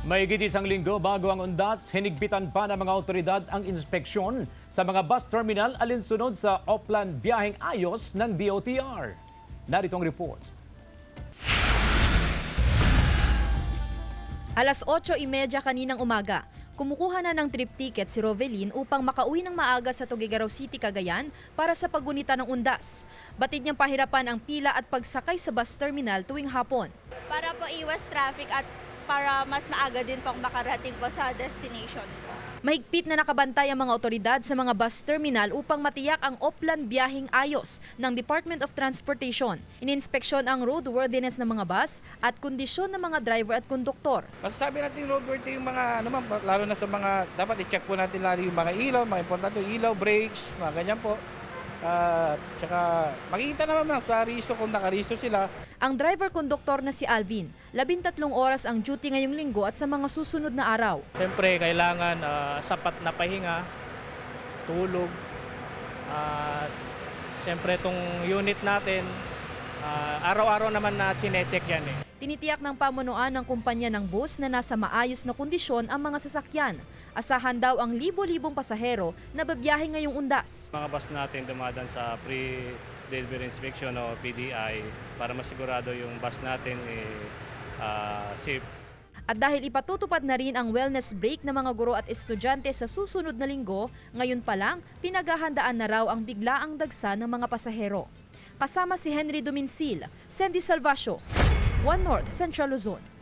Mahigit isang linggo bago ang undas, hinigpitan pa ng mga otoridad ang inspeksyon sa mga bus terminal alinsunod sa Oplan Biyaheng Ayos ng DOTR. Narito ang report. Alas 8:30 kaninang umaga, kumukuha na ng trip ticket si Rovelyn upang makauwi ng maaga sa Tuguegarao City, Cagayan para sa paggunita ng undas. Batid niyang pahirapan ang pila at pagsakay sa bus terminal tuwing hapon. Para po iwas traffic at para mas maaga din pong makarating po sa destination po. Mahigpit na nakabantay ang mga otoridad sa mga bus terminal upang matiyak ang Oplan Biyaheng Ayos ng Department of Transportation. Ininspeksyon ang roadworthiness ng mga bus at kondisyon ng mga driver at konduktor. Masasabi natin roadworthy yung mga, lalo na sa mga, dapat i-check po natin lalo yung mga ilaw, mga importante yung ilaw, brakes, mga ganyan po. Tsaka makikita naman sa risto kung nakaristo sila. Ang driver-konduktor na si Alvin, 13 oras ang duty ngayong linggo at sa mga susunod na araw. Siyempre, kailangan sapat na pahinga, tulog. Siyempre, itong unit natin, araw-araw naman na chinecheck yan eh. Tinitiyak ng pamunuan ng kumpanya ng bus na nasa maayos na kondisyon ang mga sasakyan. Asahan daw ang libo-libong pasahero na babiyahe ngayong undas. Mga bus natin dumadaan sa pre-delivery inspection o PDI para masigurado yung bus natin safe. At dahil ipatutupad na rin ang wellness break ng mga guro at estudyante sa susunod na linggo, ngayon pa lang pinaghahandaan na raw ang biglaang dagsa ng mga pasahero. Kasama si Henry Dominsil, Sandy Salvacio, One North Central Luzon.